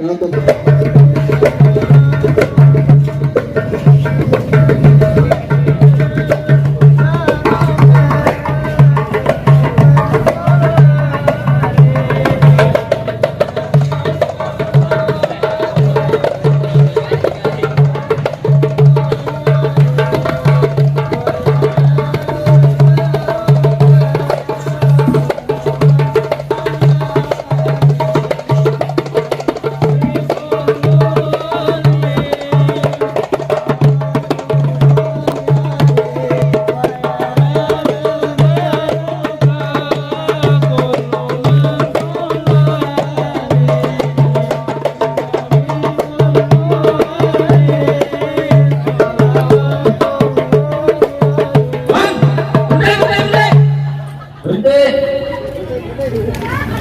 nonton.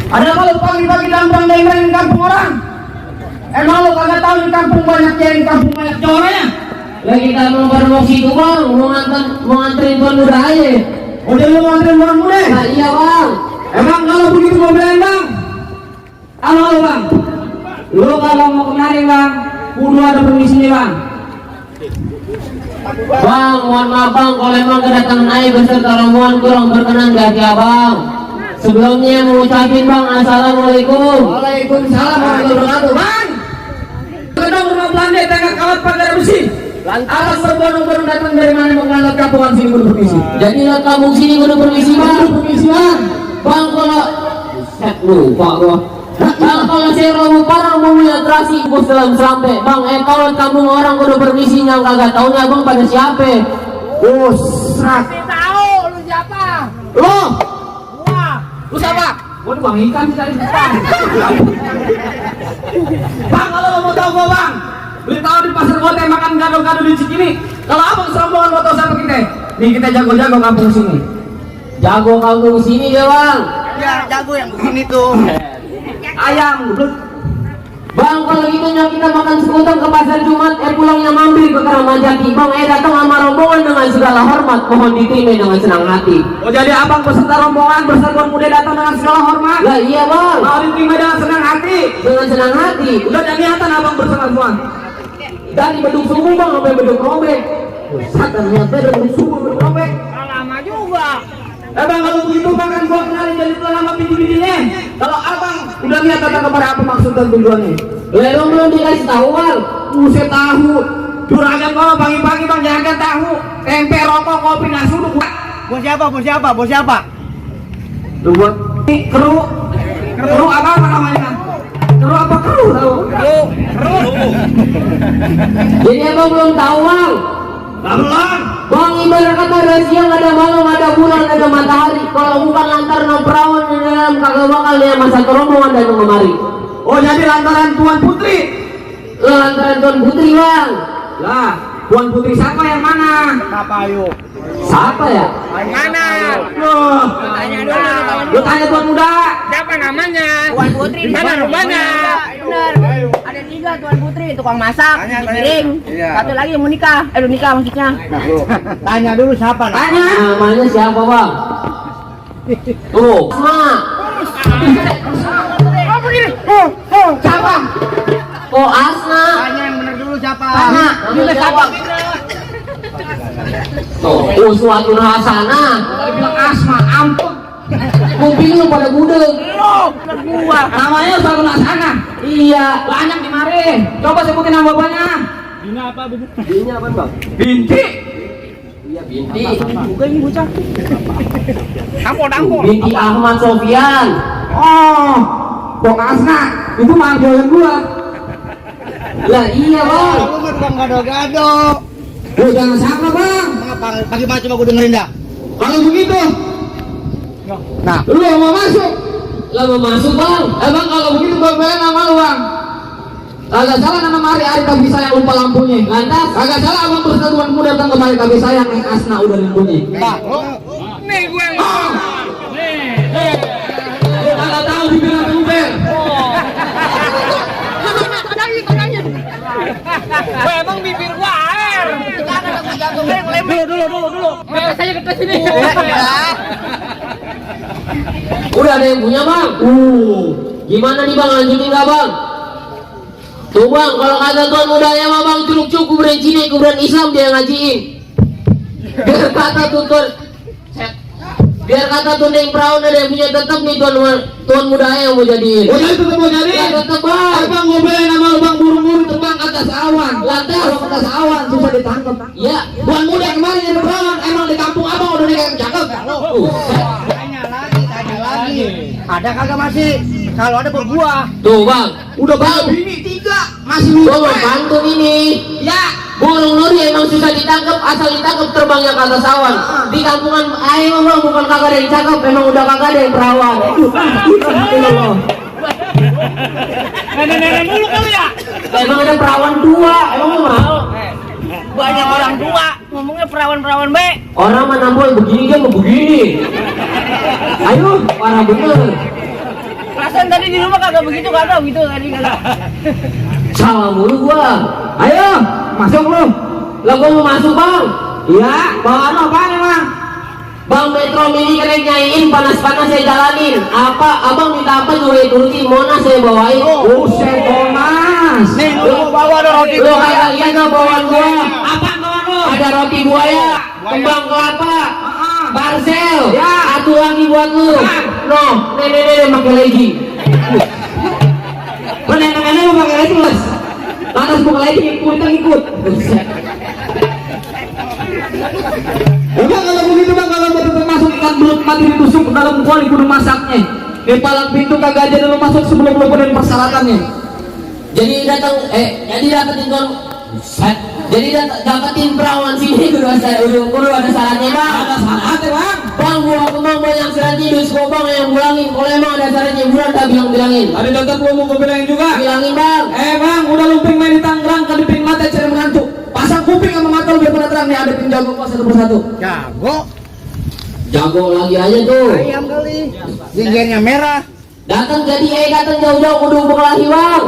Ada kalau pagi-pagi gampang main kampung orang. Emang lo kagak tahu di kampung banyak cewek, kampung banyak cowoknya. Lagi kita mau promosi itu bang, mau nganterin tuan muda aja. Udah lu mau nganterin orang muda? Nah iya bang. Emang kalau begitu mau belain bang? Halo bang. Lu kalau mau kemari bang, kudu ada permisinya bang. Bang, mohon maaf bang, kalau emang kedatangan air beserta rombongan kurang berkenan gak ya bang. Sebelumnya mau ucapin bang, assalamualaikum. Waalaikumsalam warahmatullahi wabarakatuh. Bang, kedong rumah Belanda tengah kawat pagar besi. Alas berbondong-bondong datang dari mana mau ngelantar kampungan sini kudu permisi. Jadi lo kampung sini kudu permisi bang. Permisi bang. Bang kalau lupa gua. Bang kalau saya romo parang mau terasi bos dalam sampai. Bang kalau kampung orang kudu permisi yang kagak taunya bang pada siapa? Serak. Tahu lu siapa? Lo, Wah, lu siapa? Waduh bang, ikan cari bang. Bang, kalau lo mau tahu gua bang, beli tahu di pasar kota makan gado-gado di Cikini. Kalau abang serombongan mau tahu siapa kita? Nih kita jago-jago kampung sini. Jago kampung sini deh bang. ya jago yang begini tuh. Ayam, belut. Bang kalau gitu kita makan sekutang ke pasar Jumat, pulangnya mampir ke Keramajati. Bang datang sama rombongan dengan segala hormat, mohon diterima dengan senang hati. Oh jadi abang beserta rombongan bersatuan muda datang dengan segala hormat. Lah iya bang, Mau diterima dengan senang hati. dengan senang hati. Udah jadi niatan abang bersama semua. Dari Bedung Subuh bang sampai Bedung Robek. Ternyata dari Bedung Subuh Bedung Robek. Lama juga. Bang kalau begitu bang kan gua kenalin jadi tuan nama biji-bijinya. Kalau abang udah lihat tata kepada apa maksud dan tujuannya? Lah emang belum dikasih tahu bang. Buset tahu. Juragan gua pagi-pagi bang jaga tahu. Tempe, rokok, kopi, nasi uduk. Bos siapa? Bos siapa? Bos siapa? Lu buat ini keru. Keru apa namanya? Keru apa keru tahu? Jadi emang belum tahu bang. Belum. Bang ibarat kata ada siang, ada malam, ada bulan, ada matahari. Kalau bukan lantaran perawan di dalam kagak bakal dia masa rombongan dan kemari. Oh jadi lantaran Tuan Putri. Lantaran Tuan Putri bang. Lah, Tuan Putri siapa yang mana? Siapa ayo? Siapa ya? Yang mana? Loh, Tanya dulu. lu tanya Tuan Muda. Siapa namanya? Tuan Putri. Di mana rumahnya? Bener, ada 3 Tuan Putri, tukang masak, Tanya, cuci piring, iya. satu lagi yang mau nikah, udah nikah maksudnya. Tanya dulu siapa? Tanya. Namanya siapa bang? Tuh, Asma. Oh begini, Siapa? Oh Asma. Tanya yang benar dulu siapa? Tanya. Namanya siapa? Tuh, suatu hasana. Kalau bilang Asma, ampun. Kuping lu pada budeg. Gua namanya Ustaz Nasana. Iya. Banyak di mari. Coba sebutin nama bapaknya. Ini apa bang? Binti. Iya binti. Binti Ahmad Sofyan. Oh, Bok Asna. Itu manggilan gua. Lah iya bang. Lu mah tukang gado-gado. Oh, jangan salah bang. Bagaimana coba gue dengerin dah. Kalau begitu, Nah, lu yang mau masuk. Lah mau masuk bang. Bang kalau begitu gua belain nama lu bang. Agak salah nama mari Ari tapi sayang lupa lampunya. Lantas. Agak salah abang persatuan muda datang kembali tapi sayang naik Asna udah lampunya. nah, nih gue yang Oh. Lu kagak tahu dibilang Uber. kodanya. emang bibir gua air. Dulu. Saya ke sini. Udah ada yang punya bang. Gimana nih bang, lanjutin nggak bang? Tuh bang, kalau kata tuan mudanya mah bang culuk-culuk kuburan Cina, kuburan Islam dia ngajiin. Biar kata tuh tuan, biar kata tuh Neng Perawan ada yang punya tetap nih tuan mudanya yang mau jadiin. Oh jadi tetap mau jadi? Ya tetap bang. Abang ngobrolin sama bang buru-buru terbang ke atas awan. Lantai ke atas awan susah ditangkap. Ya. Tuan muda kemarin jadi perawan, emang di kampung abang udah nikah yang cakep. Tanya lagi. Ada kagak masih? Kalau ada berbuah. Tuh bang, Udah bang. banyak bini 3 masih Gua lupa. mau pantun ini. Ya. Burung nuri emang susah ditangkap, asal ditangkap terbangnya ke atas awan. Di kampungan ayo bang, bukan kagak ada yang cakep, emang udah kagak ada yang perawan. Nenek-nenek dulu kali ya? Emang ada perawan 2, emang lu mau? Banyak orang tua ngomongnya perawan-perawan baik. Orang mana boy begini dia mau begini. Ayo, parah bener. Perasaan tadi di rumah kagak begitu kagak gitu tadi kagak. Salah mulu gua. Ayo, masuk lu. Lah gua mau masuk bang. Iya, bawaan apaan emang? Bang Metro Mini keren nyanyiin, panas-panas saya jalanin. Apa, abang minta apa juga turutin, Monas saya bawain. Buset Monas. Nih lu bawa ada roti. Lu kagak lihat nggak bawaan gua? Apa kawan lu? Ada roti buaya, kembang kelapa, Barcel, Ya. satu lagi buat lu. No, nenek pakai lagi. Nenek-nenek mau pakai lagi mas. Lantas pakai lagi ikut. Enggak kalau begitu bang, kalau mau tetap masuk ikan belut mati ditusuk ke dalam kuali kudu masaknya. Di palang pintu kagak aja dulu masuk sebelum penuhin persyaratannya. Jadi dapetin tuan. Jadi dapetin perawan sini kudu ada syaratnya bang. Ada syaratnya bang. Bang gua kembang banyak syaratnya dus bang yang bilangin. Kalau emang ada syaratnya bulan tak bilangin. Ada dokter belum mau bilangin juga. Bilangin bang. Bang, udah lumping main di Tangerang, kedipin mata cari menantu. Pasang kuping sama mata lu biar pada terang nih, ada pin jago kok satu persatu. Jago lagi aja tuh. Ayam kali. Jinggirnya merah. Datang jauh-jauh kudu berkelahi bang.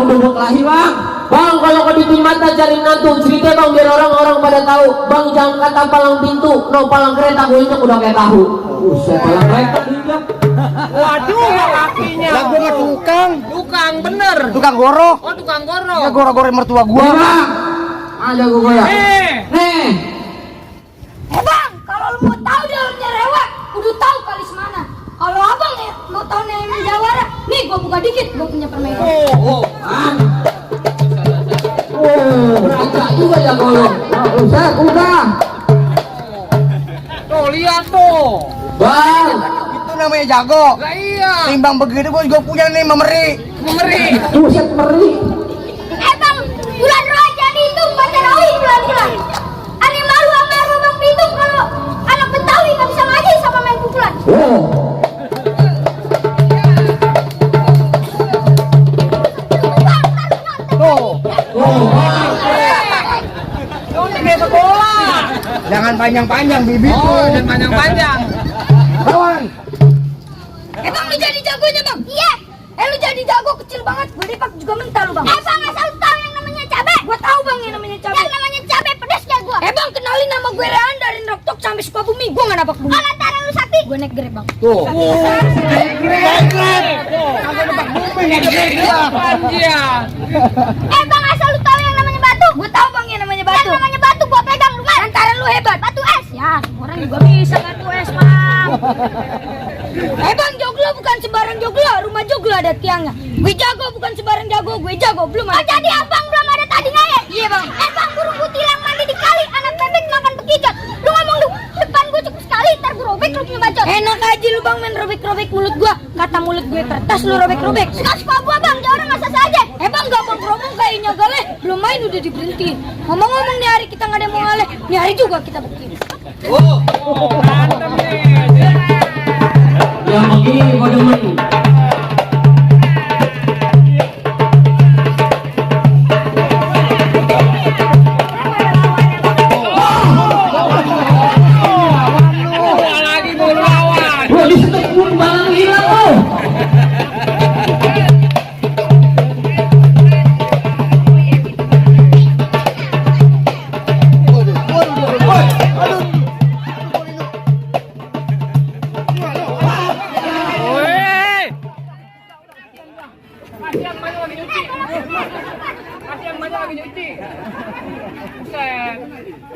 Bang kalau kau dipin mata cari menantu cerita bang biar orang-orang pada tahu. Bang jangan kata palang pintu, no palang kereta gue injek udah kayak tahu. Buset, palang kereta diinjak. Waduh kakinya. Lah gua mah Tukang bener. tukang goro. Oh tukang goro. Ya goro-goro mertua gua. Gua bang. Ada gua goyang. Nih. Bang, kalau lu mau tahu dalamnya rewek, kudu tahu kalis mana. Kalau abang ya mau tahu yang menjawara, nih gua buka dikit, gua punya permainan. Bang. Berangkat juga jago lo. Udah. Tuh lihat tuh. Bang. Itu namanya jago. Lah iya. Timbang begitu gua juga punya nih memeri. Buset meri. Bang, bulan roh jadi itu pacar awi bulan-bulan. Ani malu sama Bang Pitu kalau anak Betawi nggak bisa ngaji sama main pukulan. Kayak sekolah. Jangan panjang-panjang bibit tuh. Dan panjang-panjang. Kawan. Bang lu jadi jagonya bang? Iya. Lu jadi jago kecil banget, gue dipak juga mental lu bang. Bang asal lu tahu yang namanya cabe. Gue tahu bang yang namanya cabe. Yang namanya cabe pedas kayak gue. Bang kenalin nama gue Rehan dari Roktok sampai Sukabumi. Gue nggak dapat bumi. Kalau antara lu sakti, gue naik grab bang. Tuh. Bang asal lu tahu yang namanya batu. Gue tahu bang yang namanya batu. Yang namanya batu gue pegang lu kan. Antara lu hebat. Batu es. Ya orang juga bisa batu es bang. Bang joglo bukan sembarang joglo. Rumah joglo ada tiangnya. Gue jago bukan sembarang jago. Gue jago belum ada. Jadi abang belum ada tadinya ya? Iya bang. Bang burung putih yang mandi di kali. Anak bebek makan bekicot. Lu ngomong lu depan gue cukup sekali. Ntar gue robek lu punya bacot. Enak aja lu bang main robek-robek mulut gue. Kata mulut gue kertas lu robek-robek. Suka gua bang. Dia orang masa saja. Bang gak mau ngomong kayaknya galeh. Belum main udah diberhentiin. Ngomong-ngomong nih hari kita gak ada mau ngaleh. Nih hari juga kita buktiin. Mantap nih. Yang begini gua demen. Lagi mau lawan. Gua disetek pun barang hilang lo.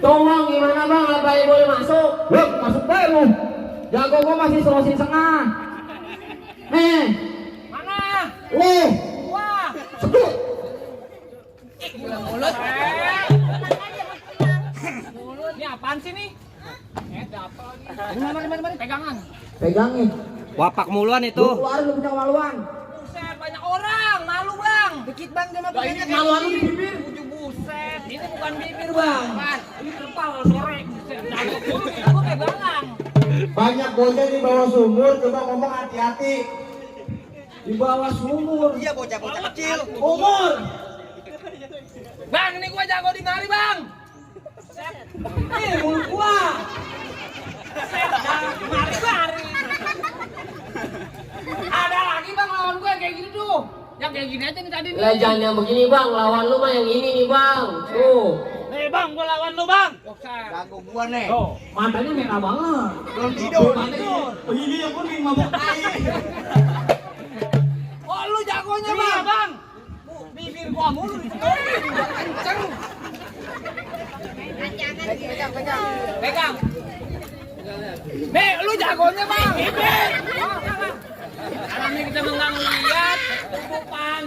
Tolong gimana bang? Apa yang boleh masuk? Masuk deh lu. Jago gua masih selosin setengah. Mana? Wah. Sebut. Mulut. Ini apaan sih nih? Mari. Pegangan. Pegangin. Wapak muluan itu. Lu keluarin lu punya kemaluan. Buset, banyak orang. Malu, Bang. Dikit, Bang, dia mah pengennya kayak Maluan lu di gini. bibir. Buset, ini bukan bibir, Bang. Ini kepala sore. Buset, gua pegangan. Banyak bocah di bawah sumur, coba ngomong hati-hati. Di bawah sumur. Iya bocah-bocah kecil. Umur. Bang, ini gua jago di mari, Bang. Nih mulut gua. Mari. Ada lagi, Bang, lawan gua yang kayak gini tuh. Yang kayak gini aja nih tadi nih. Lah jangan yang begini bang. Lawan lu mah yang ini nih bang. Tuh. Nih, Bang, gua lawan lu, Bang. Jago gua nih. Matanya merah banget. Belum tidur. Ini yang kuning mabok air. Oh, lu jagonya, Bang. Bang. Bibir gua mulu ditemuin. Seru. Pegang. Nih, lu jagonya, Bang. Bibir. Karena nih kita mengang lihat tutupan.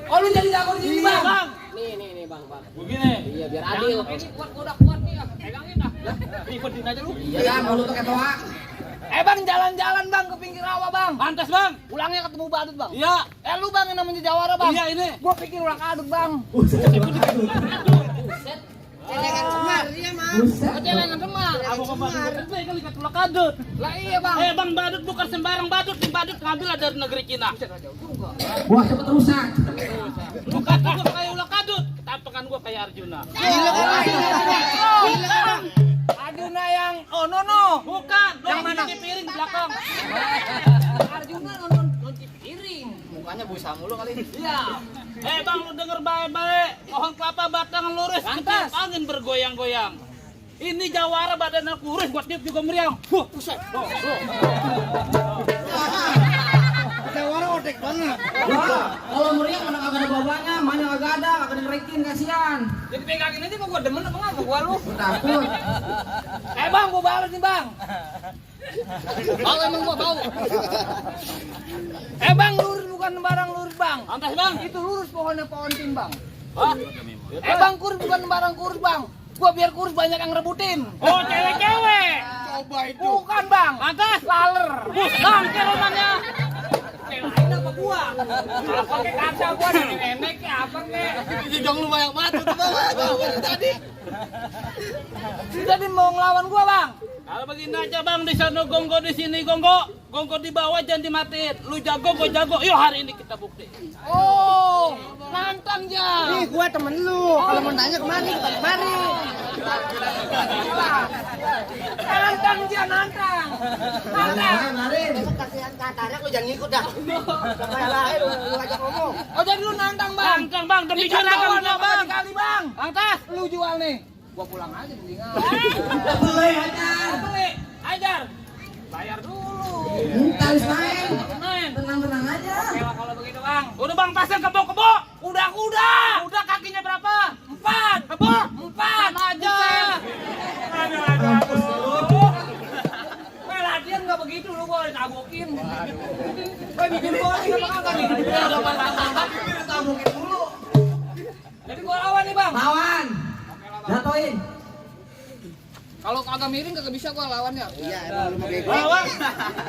Oh, lu jadi jago di sini, Bang. Nih bang. Begini. Iya biar adil. Ini kuat nih. Pegangin dah. Ikutin aja lu. Iya mulut pakai toa. Bang, jalan-jalan Bang ke pinggir rawa Bang. Pantas Bang. Ulangnya ketemu badut Bang. Iya. Lu Bang yang namanya Jawara Bang. Iya ini. Gua pikir ulang adut Bang. Celengan semar dia mah. Celengan semar. Aku kemarin kan lihat ulang adut. Lah iya Bang. Bang, badut bukan sembarang badut. Ini badut ngambil dari negeri Cina. Wah cepet rusak. Bukan gua kayak ulang adut. Tampilan gua kayak Arjuna. Arjuna yang no. Bukan. Yang mana? Di piring di belakang. Arjuna nonton piring. Mukanya busa mulu kali. Iya. Bang, lu denger baik-baik. Pohon kelapa batang lurus. Pantas. Angin bergoyang-goyang. Ini Jawara badannya kurus, buat tiup juga meriang. Buset. Jawara otek banget. Wah kalau meriang mana kagak ada bawahnya, mana kagak ada ngerikin kasihan. Jadi pegangin aja kok gua demen apa ngapa gua lu? Takut. Bang, gua balas nih Bang. Bau emang gua bau. Bang, lurus bukan barang lurus Bang. Pantas Bang. Itu lurus pohonnya pohon tim Bang. Hah? Bang, kurus bukan barang kurus Bang. Gua biar kurus banyak yang rebutin. Oh, cewek-cewek. Coba itu. Bukan Bang. Pantas. Laler. Bang, keromannya. Celain apa gua? Apa kayak kaca gua dari nenek ya apa kek? Jong lu banyak banget tuh tadi. Jadi mau ngelawan gua Bang. Kalau begini aja Bang, di sana gonggo, di sini gonggo. Gonggo di bawah jangan dimatiin. Lu jago, gua jago. Yuk hari ini kita bukti. Oh, nantang ja. Nih gua temen lu. Kalau mau nanya kemari. Nantang ja, nantang. Besok kasihan katanya lu jangan ngikut dah. Kayak lain lu ajak ngomong. Oh jadi lu nantang Bang. Nantang Bang, demi Ikan juragan bawah gua Bang. kali Bang. Pantas. Lu jual nih. Gua pulang aja mendingan. Beli. Ajar. Bayar dulu. Harus main. Main. Tenang aja. Oke lah kalau begitu Bang. Udah Bang, pasang kebo-kebo. Kuda. Udah kakinya berapa? 4. Kebo. 4 aja. Latihan nggak begitu lu gua tabokin. Bikin gua nih apa kagak nih? Tabokin dulu. Jadi gua lawan nih Bang. Lawan. Jatoin. Kalau kagak miring kagak bisa gua lawannya. Iya, emang lu mau bego. Bawang.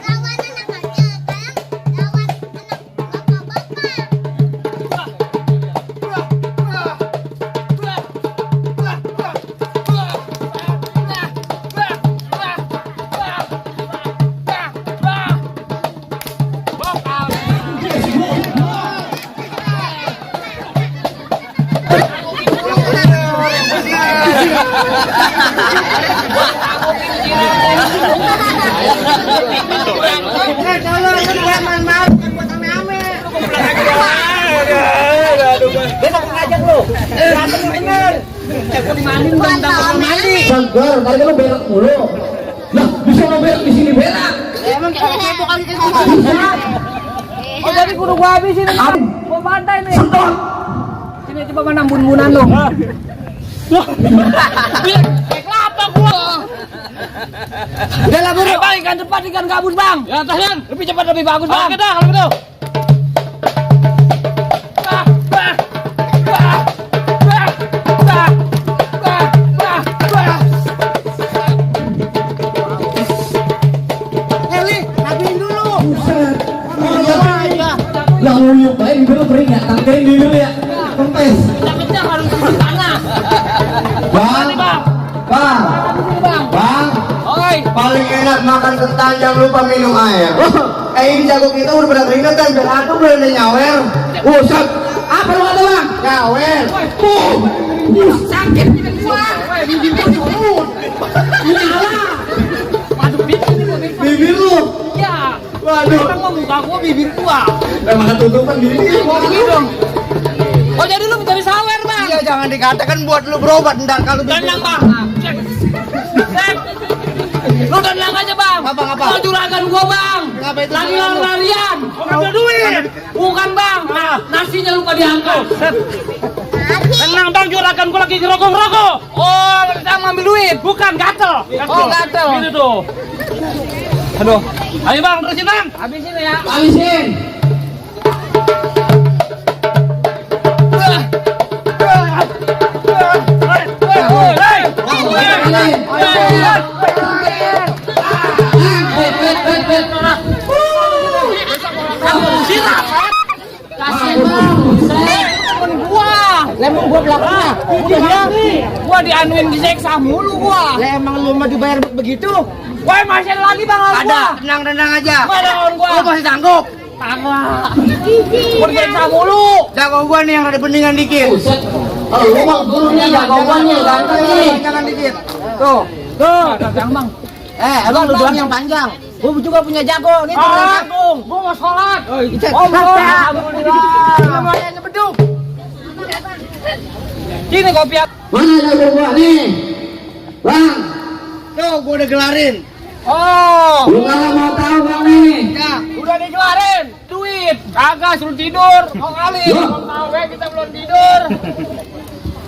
Lawan anak aja, kayak lawan anak bapak-bapak. Kalau lu buat main-main bukan buat ame-ame. Besok ngajak lu. Berantem bener. Gua dimanin Bang, tampang mandi. Segar, tadi kan lu berak mulu. Lah, bisa lu berak di sini berak. Emang kayak kepo kali gitu. Oh jadi kudu gua habisin. Gua bantai nih. Sedot. Sini coba mana bun-bunan dong. Kelapa gua. Udah lah buru. Bang, ikan cepat, ikan gabus bang. Ya atas yang. Lebih cepat lebih bagus bang. Oke dah kalau gitu. Yang nguyuk baik bibir lu kering ya, tangkerin bibir lu ya. Kempes. Kencang harus di sana. Bang. Bang. Bang. Oi. Paling enak makan kentang jangan lupa minum air. Ini jago kita udah pada keringetan, dan aku belum nyawer. Buset. Apa lu kata bang? Nyawer. Sakit kita semua. Woi, bibir gua diurut. Nyala. Waduh, Bibir lu. ya. Waduh. Emang mau muka gua bibir gua. Emang ketutupan bibir. Mau gitu dong. Oh jadi lu mencari sawer bang? Iya jangan dikatakan buat lu berobat ntar kalau Dandang bang. Cek. Cek. Lu dandang aja bang. Apa? Mau juragan gua bang. Kenapa itu Lagi juragan lu? larian. Ada duit. Bukan bang. Nah, nasinya lupa diangkat. Tenang bang, juragan gua lagi ngerokok-ngerokok. Oh, kita mau ambil duit. Bukan, gatel. Oh, gatel. Gitu tuh. Aduh. Ayo bang, terusin bang. Habisin ya. Habisin. Lemong gua belakangnya. Gua dianuin diseksa mulu gua. Lah emang lu mau dibayar begitu? Woi, masih ada lagi bang lawan gua. Ada, tenang aja. Gua ada lawan gua. Lu masih sanggup? Kagak. Gua diseksa mulu. Jago gua nih yang ada beningan dikit. Buset. Oh, lu mah guru nih, jagoannya ganteng nih. Jangan dikit. Tuh. Dagang bang. Abang lu doang yang panjang. Gua juga punya jago. Nih tuh Ah, jagung. gua mau sholat. Oh, semuanya beduk. Sini kopi aku. Mana jago gua nih? Bang. Tuh, gua udah gelarin. Oh, Lu kalau mau tahu bang nih. Ya, udah dikeluarin duit. Kagak suruh tidur. Mau kali. Loh. Mau tahu kita belum tidur.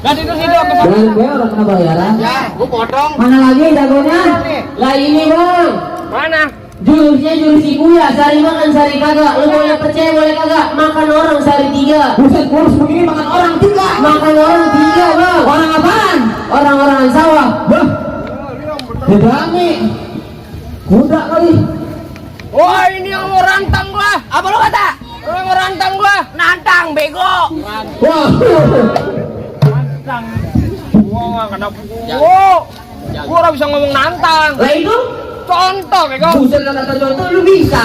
Gak tidur Dan gue udah kena bayaran. ya, gua potong. Mana lagi jagonya? Lah ini bang. Mana? Jurusnya jurus ibu ya, sehari makan sehari kagak. Lu boleh percaya boleh kagak? Makan orang sehari 3. Buset kurus begini makan orang juga. Makan orang 3 bang. Orang apaan? Orang-orangan sawah. Bah. Berani. Kuda kali. Wah, ini yang mau rantang gua. Apa lu kata? Lu mau rantang gua? Nantang, bego. Wah. Gua nggak kena gua. Gua nggak bisa ngomong nantang. Lah itu? Contoh, bego. Buset kata contoh lu bisa.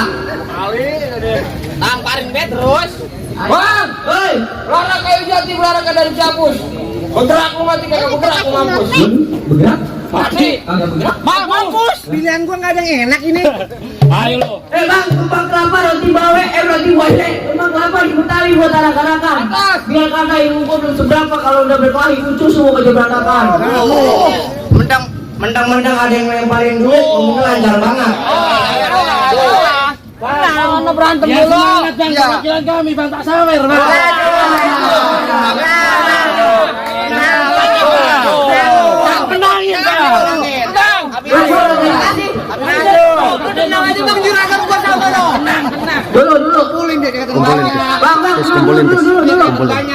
Kali deh. Tamparin bet terus. Bang, hei. Lara kayu jati, lara dari cabus. Bergerak lu mati kagak bergerak lu mampus. Bergerak? Mati. Kagak bergerak. Mampus. Pilihan gua nggak ada yang enak ini. Ayo lu. Bang, kembang kelapa roti bawe, roti wale. Kembang kelapa di Betawi buat anak-anak. Atas. Biar kakak ilmu gua belum seberapa, kalau udah berkelahi kucu semua kerja berantakan. Mentang-mentang ada yang lemparin duit, ngomongnya lancar banget. Mana berantem Ya dulu. semangat bang, kewakilan kami bang tak sawer bang. Menangin bang. Menang. Tenang aja bang, juragan gua sama lo. Dulu. Kumpulin deh kata Bang,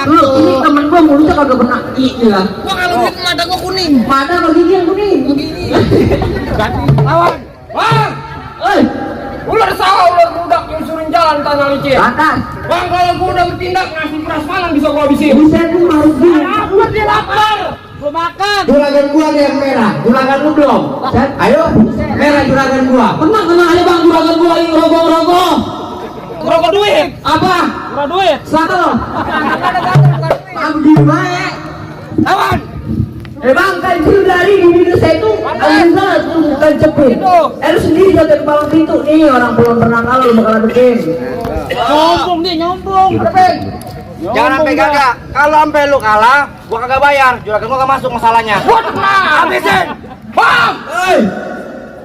dulu. Ini temen gua mulutnya kagak pernah gila. Gua kalau duit mata gua kuning. Mana bagi dia yang kuning? Lawan. Bang. Hei, Ular sawah, ular budak yang suruh jalan tanah licin. atas. Bang, kalau gua udah bertindak ngasih keras malam bisa gua habisin. Bisa tuh harus gini. Aku dia lapar. Gua makan. Juragan gua nih yang merah. Juragan lu belum? Ayo. Merah juragan gua. Tenang aja bang, juragan gua lagi ngerokok. Berapa duit? Apa? Berapa duit? Satu. Abdi baik. Lawan. Bang, kan itu dari di video saya itu ada tuh bukan cepet. Lu sendiri jatuh ke bawah pintu nih, orang belum pernah kalah lu bakal hadepin. Nyombong dia, nyombong. Hadepin. Jangan sampai gagal. Kalau sampai lu kalah, gua kagak bayar. Juragan gua gak masuk masalahnya. Gua tenang. Habisin. Bang. Hei.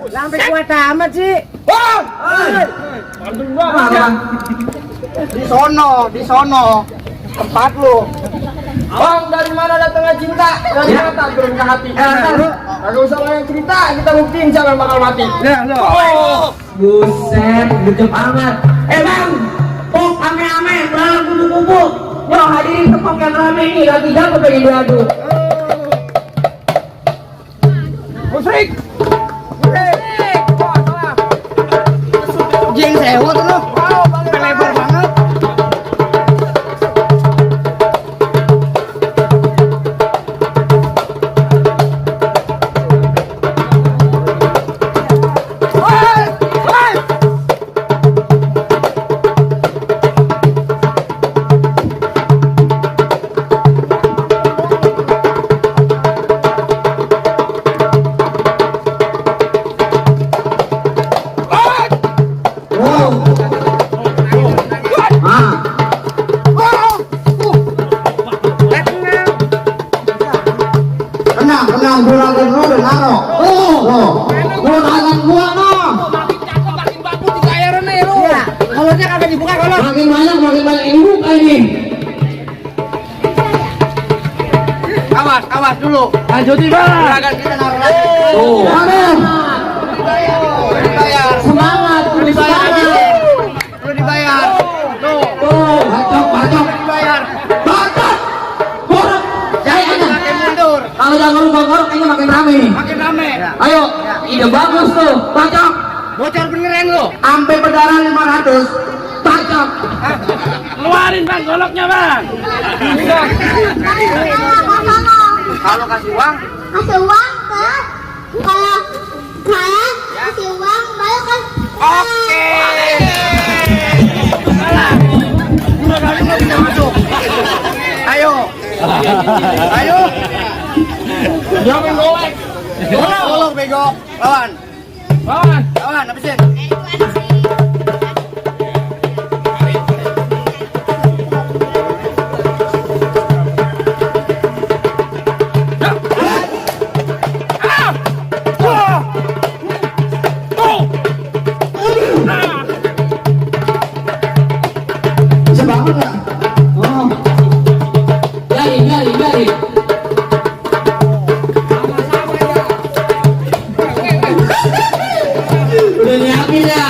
Sampai kuat amat sih. Bang. Bantu gua. Di sono tempat lu. Bang, dari mana datangnya cinta? Dari mata turun ke hati. Kagak usah banyak cerita, kita buktiin siapa yang bakal mati. Oh, buset, gede banget. Bang, pok ame-ame, beralang kubu-kubu. Yo, hadirin tepok yang rame ini, lagi jago pengen diadu. Musrik. Jeng sewot lu. Lebar banget. Tenang, juragan lu udah naro. Juragan gua no. Makin bagus di airnya nih lu. Iya, kolornya kagak dibuka kolor. Makin banyak ini buka ini. Awas dulu. Lanjutin bang. Juragan kita naruh lagi. Tuh. Perlu dibayar. Semangat, semangat. Perlu dibayar. Tuh. Tuh, bacok. Dibayar. Bacok. Borok. Jaya aja. Makin mundur. Kalau jangan lupa borok, kayaknya makin rame nih. Makin rame. Ayo, ide bagus tuh. Bacok. Bocor beneran lu. Sampai pedaran 500. Bacok. Keluarin bang goloknya bang. Kalau kasih uang, Kasih uang ke kalau saya kasih uang baru kan. oke. Juragan lu bisa masuk. Ayo. Jangan golek. Tolong bego. Lawan, habisin. Bisa bangun nggak? Oh, Jari. Udah nyiapin ya.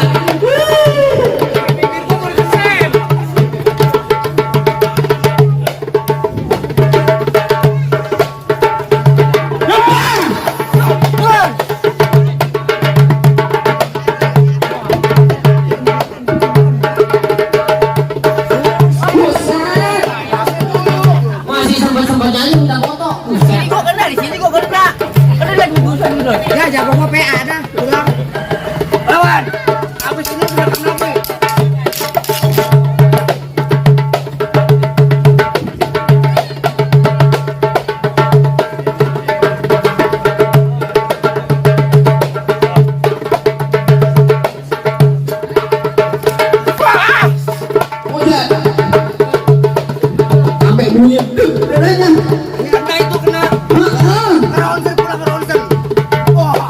Masih sempat-sempatnya aja minta foto. Buset. Kok kena di sini kok kena? Kena lagi dusun gitu. Ya jago mau PA dah. Pulang. Lawan. Abis ini udah kena nih. udah. Sampai bunyi. Dadanya. Kena itu kena. Kena onsen pulang kena onsen. Wah.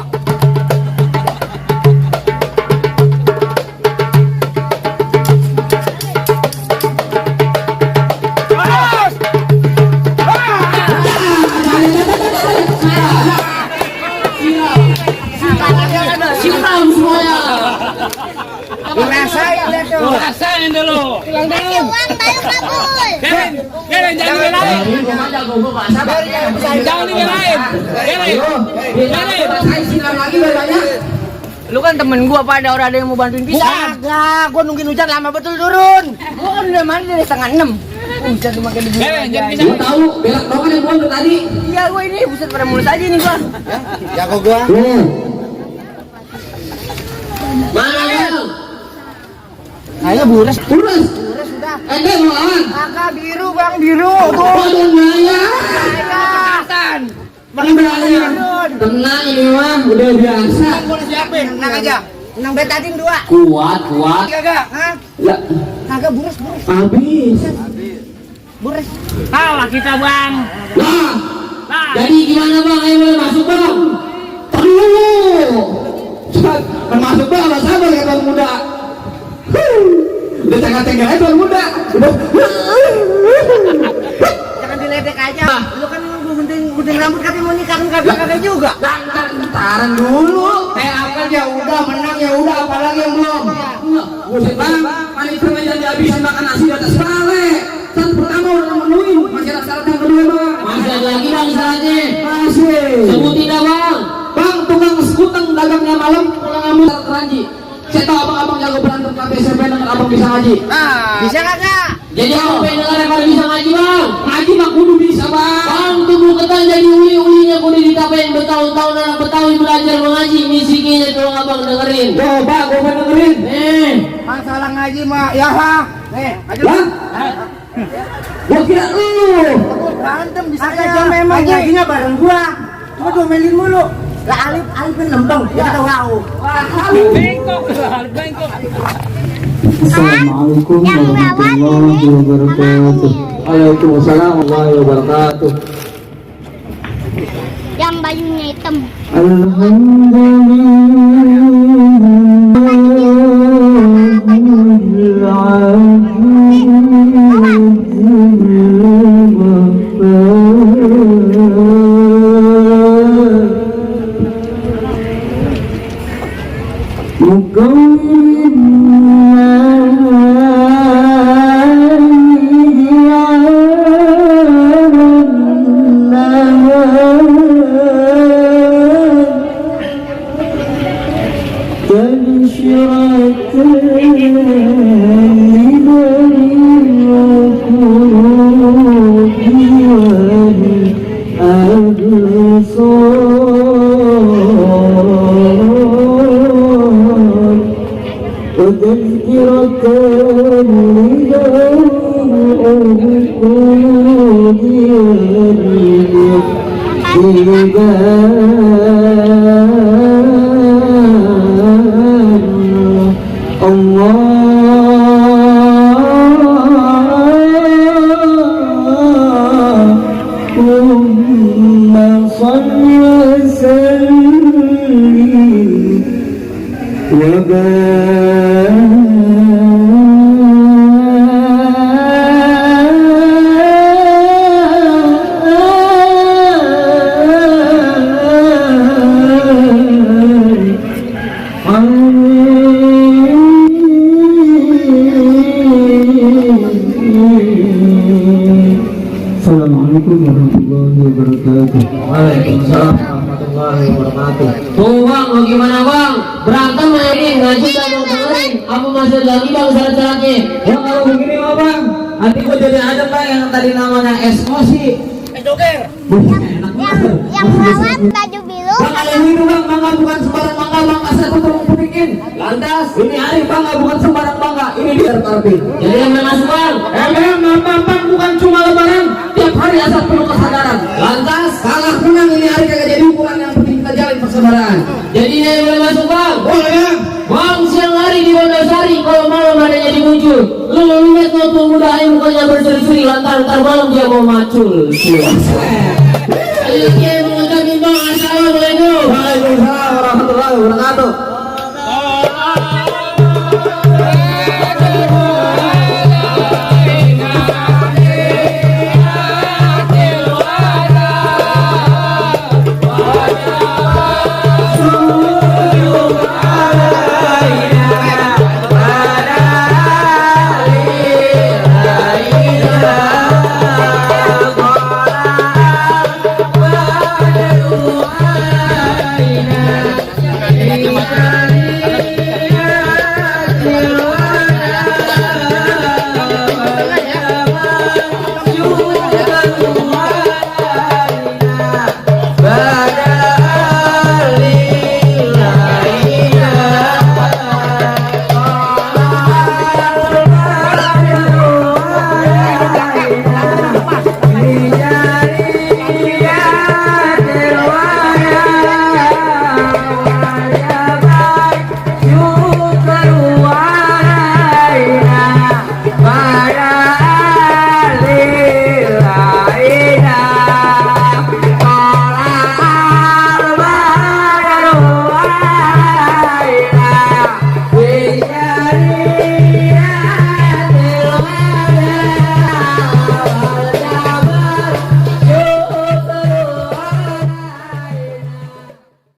Siram semuanya. Rasain deh tuh. Rasain dulu. Kasih uang baru kabul. Keren, jangan dibelain. Jangan dibelain. Keren. Siram lagi banyak. Lu kan temen gua apa ada yang mau bantuin pisah? Kagak, gua nungguin hujan lama betul turun. Gua kan udah mandi dari 5:30. Hujan cuma kayak begini. Keren, jangan Gua tahu belak doang yang gua dari tadi. Iya gua ini buset pada mulus aja nih gua. Jago gua. Mana Bel? Kayaknya buras. Urus. Buras sudah. Ente mau lawan. Kakak biru, Bang biru. Tuh. Waduh nanya. Kekerasan. Bang berani. Tenang ini mah udah biasa. Gua udah siapin, tenang aja. Tenang betatin 2. Kuat. Kagak, hah? Lah, Kagak buras. habis. Buras. Kalah kita bang. Nah, jadi gimana bang? Ayo boleh masuk bang. Perlu. Masuk bang, nggak sabar ya bang muda. Udah tengah-tengah aja bang muda. Udah. Jangan dilempar. ledek aja. Lu kan gunting rambut katanya mau nikah kagak juga. Taran dulu. Apa ya udah menang ya udah apalagi yang belum. Buset bang, panitia aja dihabisin makan nasi di atas bale. Syarat pertama udah memenuhi, masih ada syarat yang kedua bang. Masih ada lagi bang syaratnya. Masih. Sebutin dah bang. Bang, tukang sekuteng dagangnya malam, pulang kamu keranji. Saya tahu abang-abang jago berantem tapi SMP dengan abang bisa ngaji. Bisa kagak? Jadi aku pengen dengar yang pada bisa ngaji bang. Ngaji mah kudu bisa bang. Bang, tubuh ketan jadi uli-ulinya kudu ditapain bertahun-tahun anak Betawi belajar mengaji. Misikinya tolong abang dengerin. Coba, gue mau dengerin. Masalah ngaji mah ya lah. Aja Lah? Gua kira lu. berantem bisa aja memang ngajinya bareng gua. Cuma domelin mulu. Lah Alif kan lembang, dia kata wow. Bengkok, bengkok. Assalamualaikum warahmatullahi wabarakatuh. Waalaikumsalam warahmatullahi wabarakatuh. Yang bajunya hitam. Assalamualaikum warahmatullahi wabarakatuh. Waalaikumsalam warahmatullahi wabarakatuh. Tuh bang, mau gimana bang? Berantem ini ngaji dan mau dengerin. Apa masih lagi bang syarat-syaratnya? Ya kalau begini mah bang, nanti gua jadi ada bang yang tadi namanya emosi. Joker. Yang lawan baju biru. Bang ada yang ini bang, mangga bukan sembarang mangga bang, asal aku tolong pemikin. Lantas, ini hari bangga bukan sembarang bangga, ini dia karpet. Jadi yang masuk bang. Bang bukan cuma lebaran, tiap hari asal penuh kesadaran. Lantas, kalah menang ini hari kagak jadi ukuran, yang penting kita jalin persaudaraan. Jadi ini yang boleh masuk bang. Boleh ya? Bang siang hari di Bondosari, kalau malam ada jadi muncul. Lu lihat tuh pemuda yang mukanya berseri-seri, lantar malam dia mau macul. Ayo dia mengucapkan bang, assalamualaikum. Waalaikumsalam warahmatullahi wabarakatuh.